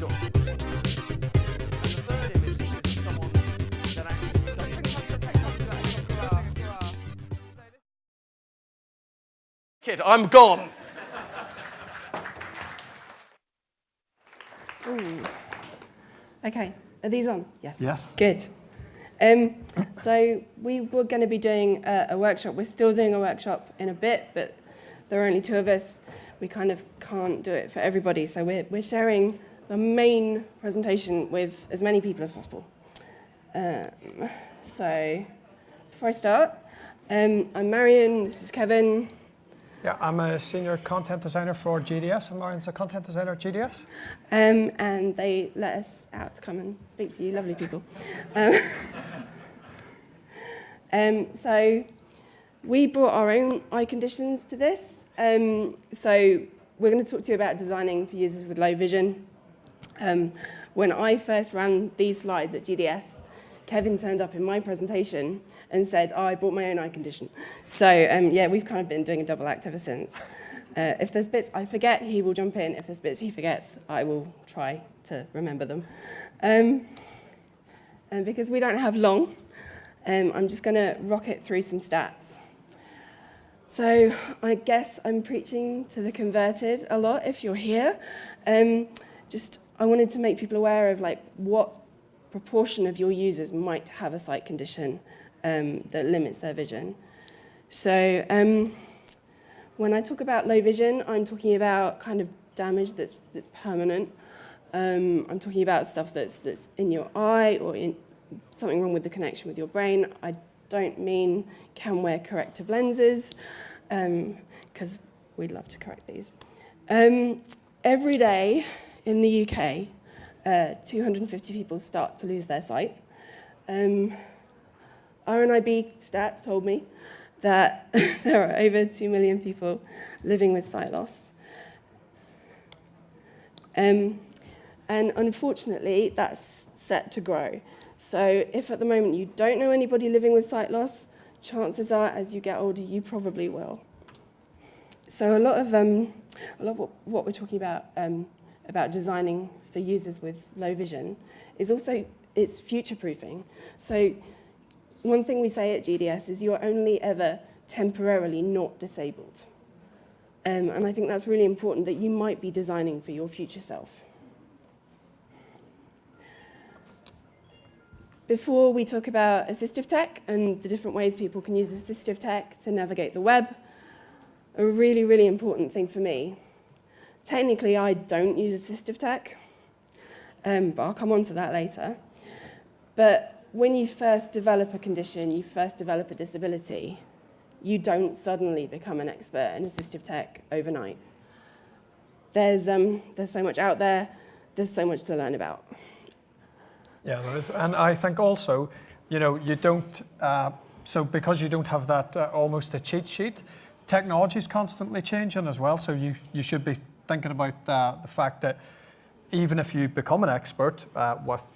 look. And the third image is someone that actually does. Kid, I'm gone. Ooh. Okay, are these on? Yes. Yes. Good. So we were going to be doing a workshop. We're still doing a workshop in a bit, but there are only 2 of us. We kind of can't do it for everybody, so we're sharing the main presentation with as many people as possible. So before I start, I'm Marian, this is Kevin. Yeah, I'm a senior content designer for GDS, and Marian's a content designer at GDS. And they let us out to come and speak to you, lovely people. So we brought our own eye conditions to this. So we're going to talk to you about designing for users with low vision. When I first ran these slides at GDS, Kevin turned up in my presentation and said, oh, I brought my own eye condition. So yeah, we've kind of been doing a double act ever since. If there's bits I forget, he will jump in. If there's bits he forgets, I will try to remember them. And because we don't have long, I'm just going to rocket through some stats. So I guess I'm preaching to the converted a lot if you're here. I wanted to make people aware of like what proportion of your users might have a sight condition that limits their vision. So when I talk about low vision, I'm talking about kind of damage that's permanent. I'm talking about stuff that's in your eye or in something wrong with the connection with your brain. I don't mean can wear corrective lenses, because we'd love to correct these. Every day in the UK, 250 people start to lose their sight. RNIB stats told me that there are over 2 million people living with sight loss. And unfortunately, that's set to grow. So if at the moment you don't know anybody living with sight loss, chances are as you get older, you probably will. So a lot of what we're talking about designing for users with low vision is also, it's future-proofing. So one thing we say at GDS is you're only ever temporarily not disabled. And I think that's really important, that you might be designing for your future self. Before we talk about assistive tech and the different ways people can use assistive tech to navigate the web, a really, really important thing for me. Technically, I don't use assistive tech, but I'll come on to that later. But when you first develop a condition, you first develop a disability, you don't suddenly become an expert in assistive tech overnight. There's so much out there, there's so much to learn about. Yeah, there is. And I think also, you know, you don't, so because you don't have that almost a cheat sheet, technology is constantly changing as well. So you should be thinking about the fact that even if you become an expert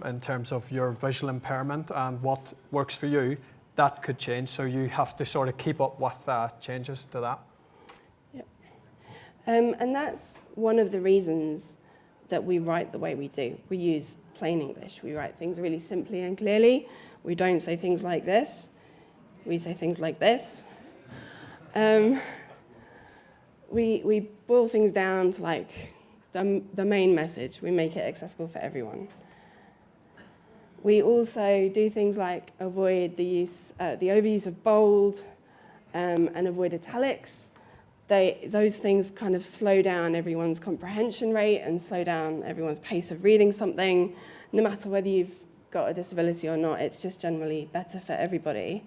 in terms of your visual impairment and what works for you, that could change. So you have to sort of keep up with changes to that. Yep. And that's one of the reasons that we write the way we do. We use plain English. We write things really simply and clearly. We don't say things like this. We say things like this. We boil things down to like the main message. We make it accessible for everyone. We also do things like avoid the overuse of bold and avoid italics. Those things kind of slow down everyone's comprehension rate and slow down everyone's pace of reading something. No matter whether you've got a disability or not, it's just generally better for everybody.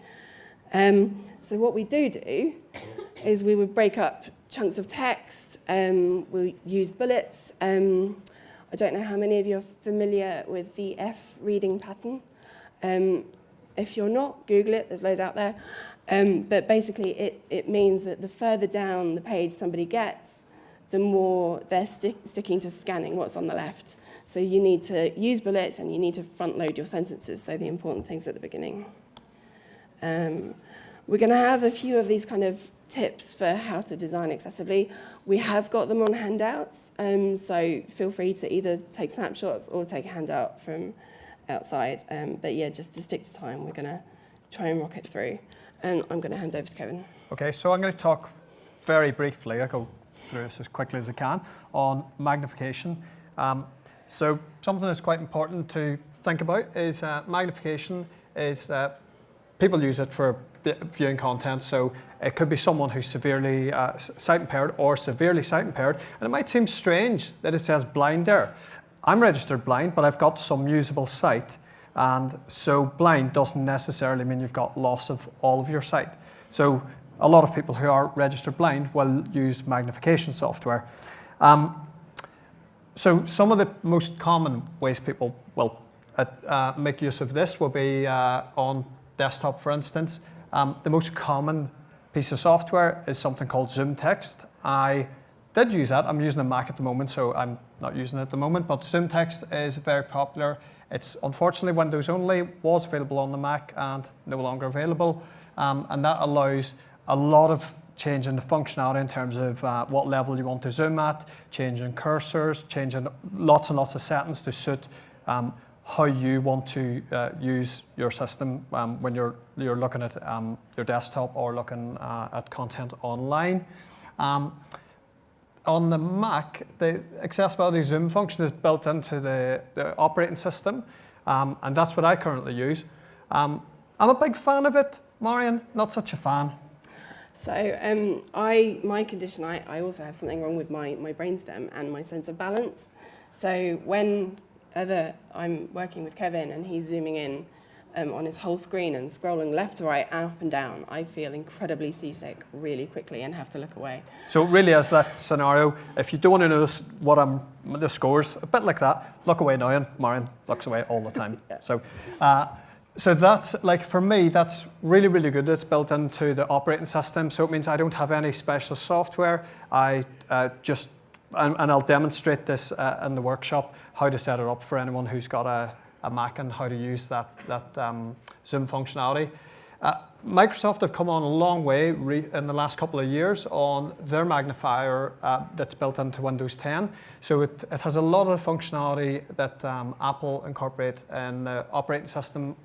So what we do is we would break up chunks of text. We'll use bullets. I don't know how many of you are familiar with the F reading pattern. If you're not, Google it. There's loads out there. But basically, it means that the further down the page somebody gets, the more they're sticking to scanning what's on the left. So you need to use bullets, and you need to front-load your sentences, so the important things at the beginning. We're going to have a few of these kind of tips for how to design accessibly. We have got them on handouts, so feel free to either take snapshots or take a handout from outside. But yeah, just to stick to time, we're going to try and rock it through. And I'm going to hand over to Kevin. Okay, so I'm going to talk very briefly, I'll go through this as quickly as I can, on magnification. So something that's quite important to think about is magnification is, people use it for viewing content, so it could be someone who's severely sight impaired or severely sight impaired, and it might seem strange that it says blind there. I'm registered blind, but I've got some usable sight, and so blind doesn't necessarily mean you've got loss of all of your sight. So a lot of people who are registered blind will use magnification software. So some of the most common ways people will make use of this will be on desktop, for instance. The most common piece of software is something called Zoom Text. I did use that. I'm using a Mac at the moment, so I'm not using it at the moment, but Zoom Text is very popular. It's unfortunately Windows only, was available on the Mac and no longer available. And that allows a lot of change in the functionality in terms of what level you want to zoom at, changing cursors, changing lots and lots of settings to suit how you want to use your system when you're looking at your desktop or looking at content online. On the Mac, the accessibility zoom function is built into the operating system, and that's what I currently use. I'm a big fan of it. Marian, not such a fan. So my condition, I also have something wrong with my brainstem and my sense of balance. So whenever I'm working with Kevin and he's zooming in on his whole screen and scrolling left to right, up and down, I feel incredibly seasick really quickly and have to look away. So it really is that scenario. If you don't want to know what the scores, a bit like that, look away now, and Marian looks away all the time. Yeah. So that's, like, for me, that's really, really good. It's built into the operating system, so it means I don't have any special software. I just, and I'll demonstrate this in the workshop, how to set it up for anyone who's got a Mac and how to use that Zoom functionality. Microsoft have come on a long way in the last couple of years on their magnifier that's built into Windows 10. So it has a lot of functionality that Apple incorporate in the operating system.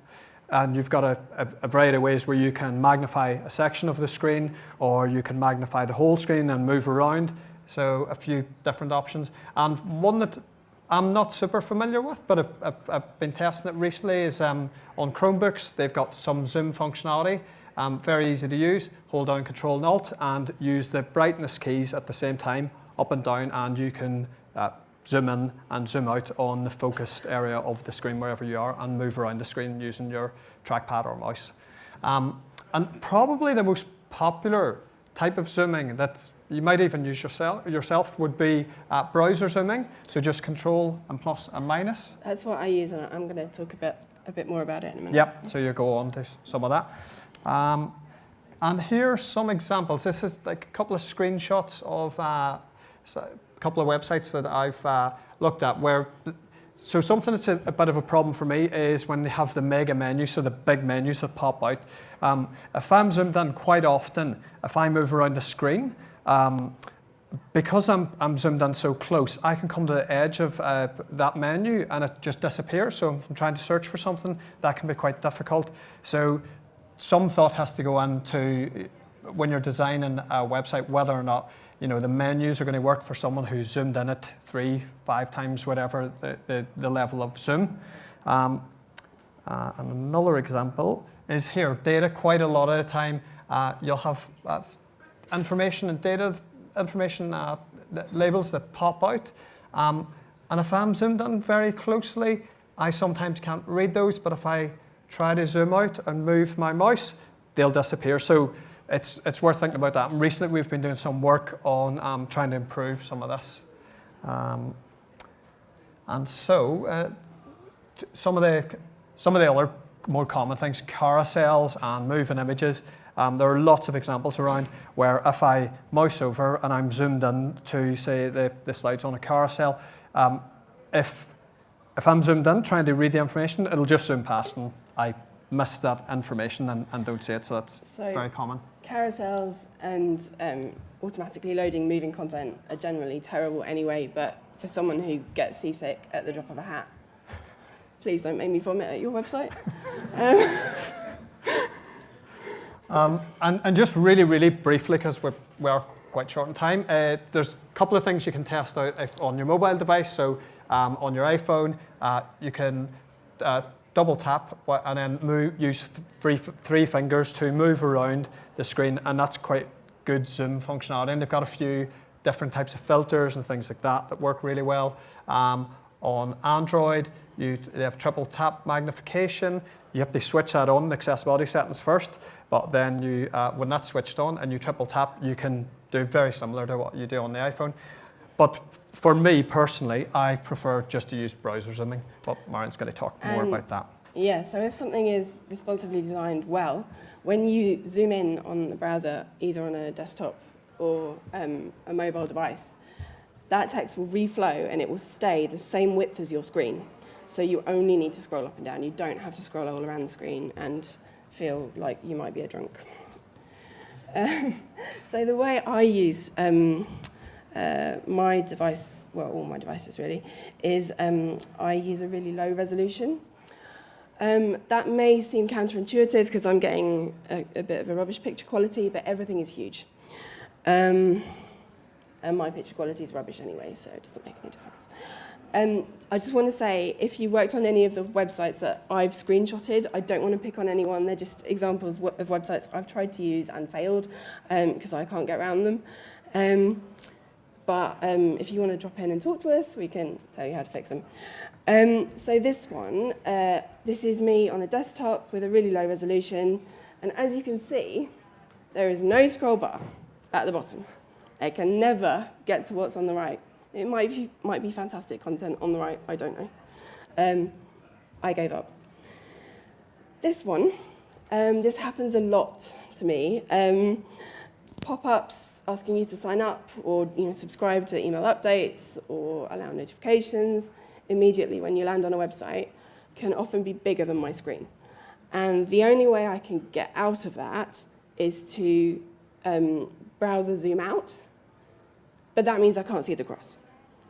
And you've got a variety of ways where you can magnify a section of the screen, or you can magnify the whole screen and move around. So a few different options. And one that I'm not super familiar with, but I've been testing it recently, is on Chromebooks. They've got some zoom functionality, very easy to use. Hold down Control and Alt and use the brightness keys at the same time, up and down, and you can zoom in and zoom out on the focused area of the screen wherever you are, and move around the screen using your trackpad or mouse. And probably the most popular type of zooming that you might even use yourself would be browser zooming. So just Control and plus and minus. That's what I use, and I'm going to talk a bit more about it in a minute. Yep, so you go on to some of that. And here's some examples. This is like a couple of screenshots of a couple of websites that I've looked at where, so something that's a bit of a problem for me is when they have the mega menu, so the big menus that pop out. If I'm zoomed in quite often, if I move around the screen, because I'm zoomed in so close, I can come to the edge of that menu and it just disappears. So if I'm trying to search for something, that can be quite difficult. So some thought has to go into, when you're designing a website, whether or not the menus are going to work for someone who's zoomed in at 3-5 times whatever the level of zoom. And another example is here, data. Quite a lot of the time you'll have information and data information labels that pop out. And if I'm zoomed in very closely, I sometimes can't read those, but if I try to zoom out and move my mouse, they'll disappear. So it's worth thinking about that. And recently we've been doing some work on trying to improve some of this. And so some of the other more common things, carousels and moving images. There are lots of examples around where if I mouse over and I'm zoomed in to, say, the slides on a carousel, if I'm zoomed in trying to read the information, it'll just zoom past and I miss that information and don't see it. So that's very common. carousels and automatically loading moving content are generally terrible anyway, but for someone who gets seasick at the drop of a hat, please don't make me vomit at your website. And just really, really briefly, because we are quite short on time, there's a couple of things you can test out on your mobile device. So on your iPhone, you can double tap and then use three fingers to move around the screen, and that's quite good zoom functionality. And they've got a few different types of filters and things like that work really well. On Android, they have triple tap magnification. You have to switch that on, the accessibility settings first, but then when that's switched on and you triple tap, you can do very similar to what you do on the iPhone. But for me personally, I prefer just to use browser zooming, but Marian's going to talk more about that. Yeah, so if something is responsively designed well, when you zoom in on the browser, either on a desktop or a mobile device, that text will reflow and it will stay the same width as your screen. So you only need to scroll up and down. You don't have to scroll all around the screen and feel like you might be a drunk. So the way I use my device, well, all my devices really, is I use a really low resolution. That may seem counterintuitive because I'm getting a bit of a rubbish picture quality, but everything is huge. And my picture quality is rubbish anyway, so it doesn't make any difference. I just want to say, if you worked on any of the websites that I've screenshotted, I don't want to pick on anyone. They're just examples of websites I've tried to use and failed because I can't get around them. But if you want to drop in and talk to us, we can tell you how to fix them. So this one, this is me on a desktop with a really low resolution. And as you can see, there is no scroll bar at the bottom. It can never get to what's on the right. It might be fantastic content on the right, I don't know. I gave up. This one, this happens a lot to me. Pop-ups asking you to sign up or subscribe to email updates or allow notifications immediately when you land on a website can often be bigger than my screen. And the only way I can get out of that is to browser zoom out, but that means I can't see the cross.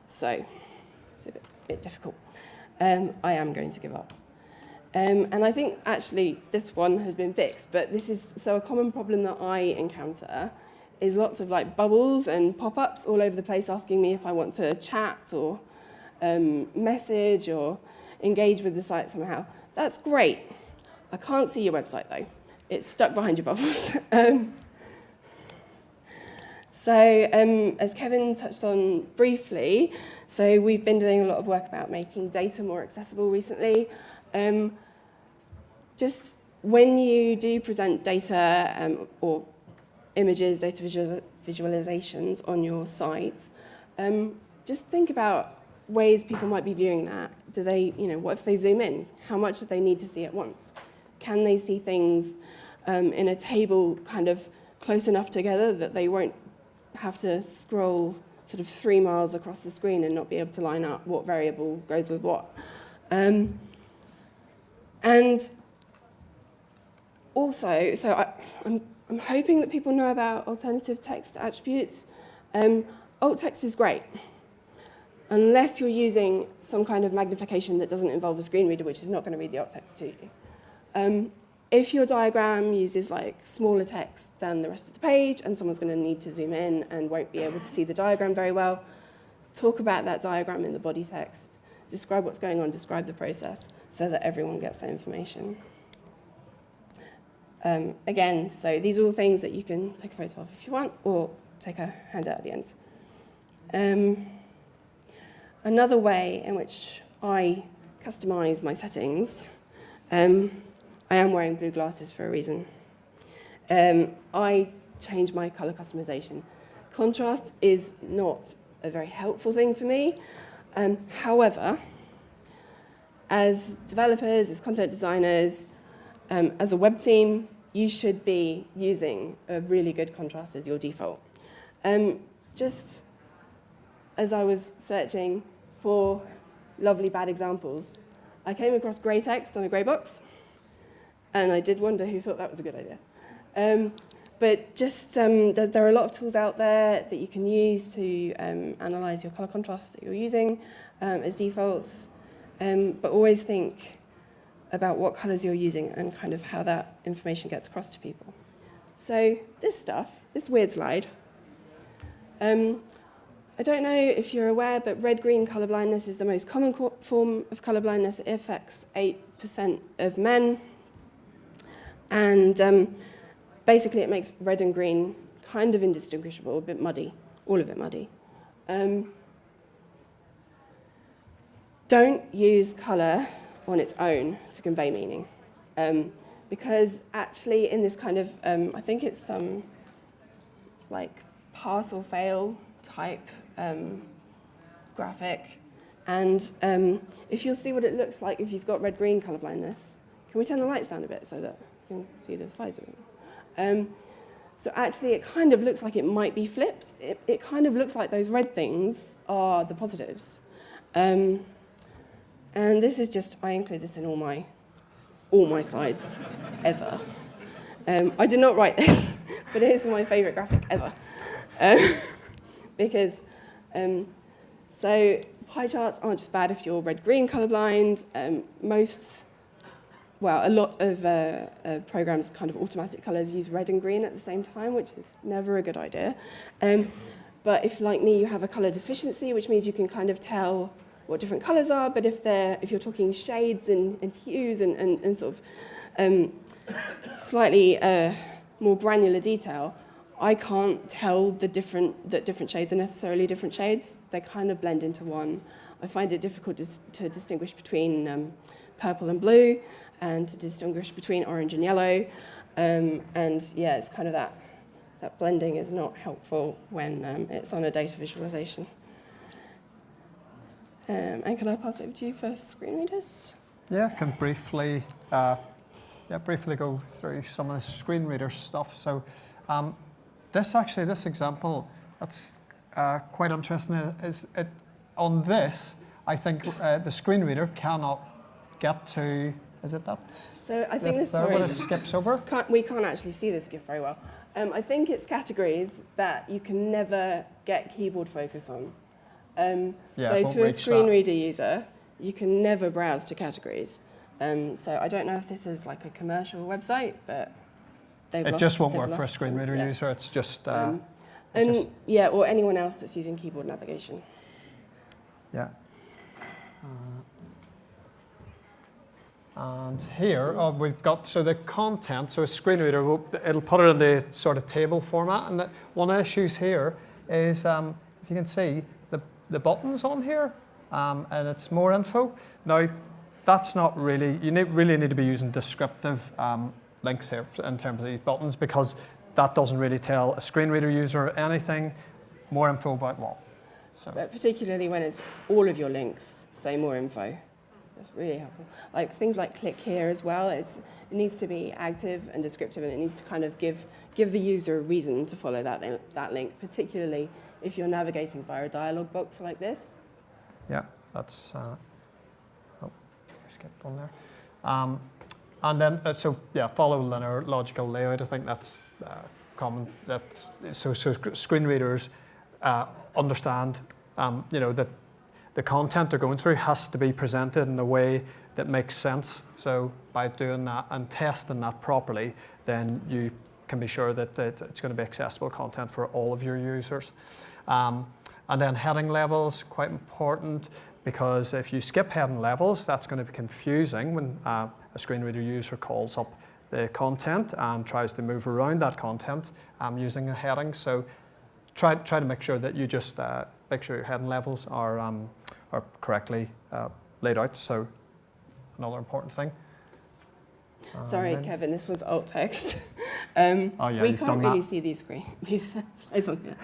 So it's a bit difficult. I am going to give up. And I think actually this one has been fixed, but this is so a common problem that I encounter is lots of like bubbles and pop-ups all over the place asking me if I want to chat or message or engage with the site somehow. That's great. I can't see your website though. It's stuck behind your bubbles. So as Kevin touched on briefly, so we've been doing a lot of work about making data more accessible recently. Just when you do present data or images, data visualizations on your site, just think about ways people might be viewing that. Do they, what if they zoom in? How much do they need to see at once? Can they see things in a table kind of close enough together that they won't have to scroll sort of 3 miles across the screen and not be able to line up what variable goes with what? And also, so I'm hoping that people know about alternative text attributes. Alt text is great, unless you're using some kind of magnification that doesn't involve a screen reader, which is not going to read the alt text to you. If your diagram uses like smaller text than the rest of the page, and someone's going to need to zoom in and won't be able to see the diagram very well, talk about that diagram in the body text, describe what's going on, describe the process, so that everyone gets that information. Again, so these are all things that you can take a photo of if you want, or take a handout at the end. Another way in which I customize my settings, I am wearing blue glasses for a reason. I change my color customization. Contrast is not a very helpful thing for me. However, as developers, as content designers, as a web team, you should be using a really good contrast as your default. Just as I was searching for lovely bad examples, I came across grey text on a grey box, and I did wonder who thought that was a good idea. But just there are a lot of tools out there that you can use to analyze your color contrast that you're using as defaults. But always think about what colors you're using and kind of how that information gets across to people. So this weird slide, I don't know if you're aware, but red-green color blindness is the most common form of color blindness. It affects 8% of men. And basically it makes red and green kind of indistinguishable, a bit muddy, all of it muddy. Don't use color on its own to convey meaning. Because actually in this kind of, I think it's some like pass or fail type graphic. And if you'll see what it looks like if you've got red-green color blindness, can we turn the lights down a bit so that you can see the slides a bit more? So actually it kind of looks like it might be flipped. It kind of looks like those red things are the positives. And this is just, I include this in all my slides ever. I did not write this, but it is my favorite graphic ever. Because, so pie charts aren't just bad if you're red-green colorblind. A lot of programs kind of automatic colors use red and green at the same time, which is never a good idea. But if, like me, you have a color deficiency, which means you can kind of tell what different colors are, but if you're talking shades and hues and sort of slightly more granular detail, I can't tell that different shades are necessarily different shades. They kind of blend into one. I find it difficult to distinguish between purple and blue, and to distinguish between orange and yellow. And yeah, it's kind of that blending is not helpful when it's on a data visualization. And can I pass it over to you for screen readers? Yeah, I can briefly go through some of the screen reader stuff. So this example, that's quite interesting. On this, I think the screen reader cannot get to, is it that? So I think what it skips over? We can't actually see this GIF very well. I think it's categories that you can never get keyboard focus on. So to a screen reader user, you can never browse to categories. So I don't know if this is like a commercial website, but it just won't work for a screen reader user. It's just or anyone else that's using keyboard navigation. Yeah. And here we've got the content. So a screen reader, it'll put it in the sort of table format. And one of the issues here is, if you can see, the buttons on here, and it's more info. Now, that's not really, really need to be using descriptive links here in terms of these buttons, because that doesn't really tell a screen reader user anything. More info about what. So. But particularly when it's all of your links say more info. That's really helpful. Like things like click here as well. It needs to be active and descriptive, and it needs to kind of give the user a reason to follow that link, particularly if you're navigating via a dialog box like this. Yeah, that's. I skipped on there. And then follow linear logical layout. I think that's common. That's so screen readers understand. That the content they're going through has to be presented in a way that makes sense. So by doing that and testing that properly, then you can be sure that it's going to be accessible content for all of your users. And then heading levels, quite important, because if you skip heading levels, that's going to be confusing when a screen reader user calls up the content and tries to move around that content using a heading. So try to make sure that you just make sure your heading levels are correctly laid out. So another important thing. Sorry, Kevin, this was alt text. We can't really see these slides on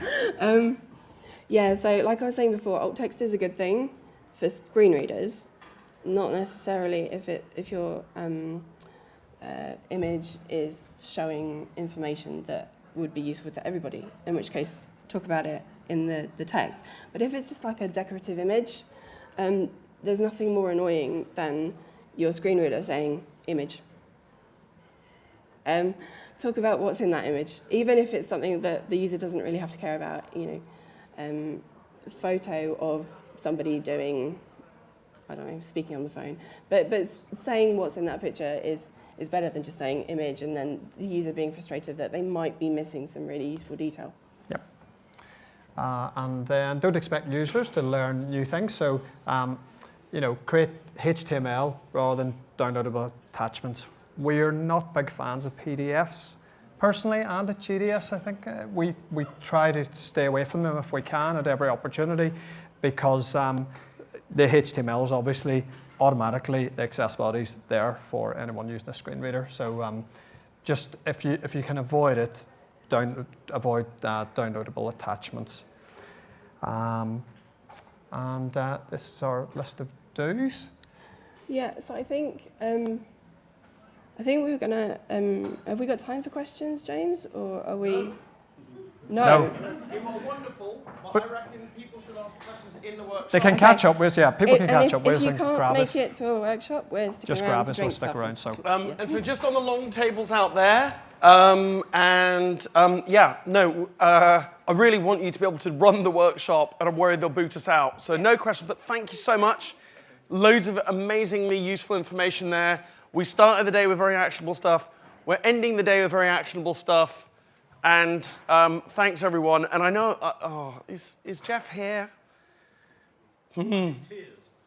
here. So like I was saying before, alt text is a good thing for screen readers, not necessarily if your image is showing information that would be useful to everybody, in which case talk about it in the text. But if it's just like a decorative image, there's nothing more annoying than your screen reader saying image. talk about what's in that image, even if it's something that the user doesn't really have to care about. A photo of somebody doing, I don't know, speaking on the phone. But saying what's in that picture is better than just saying image and then the user being frustrated that they might be missing some really useful detail. Yep. And then don't expect users to learn new things. So, create HTML rather than downloadable attachments. We're not big fans of PDFs. Personally, and at GDS, I think we try to stay away from them if we can at every opportunity, because the HTML is obviously automatically, the accessibility is there for anyone using a screen reader. So just if you can avoid it, avoid downloadable attachments. And this is our list of do's. Yeah, so I think we were gonna. Have we got time for questions, James, or are we? No. It was wonderful, but I reckon people should ask questions in the workshop. They can catch up with us, yeah. People can catch up with us and and grab it. If you grab can't us. make it to a workshop, we're sticking Just around grab for us, we'll drinks stick around. afterwards. So. And so just on the long tables out there, I really want you to be able to run the workshop, and I'm worried they'll boot us out. So no questions, but thank you so much. Loads of amazingly useful information there. We started the day with very actionable stuff. We're ending the day with very actionable stuff. And thanks, everyone. And I know, is Jeff here? Tears.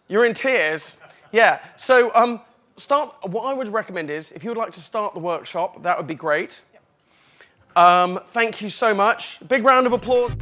You're in tears? Yeah. So what I would recommend is, if you would like to start the workshop, that would be great. Thank you so much. Big round of applause.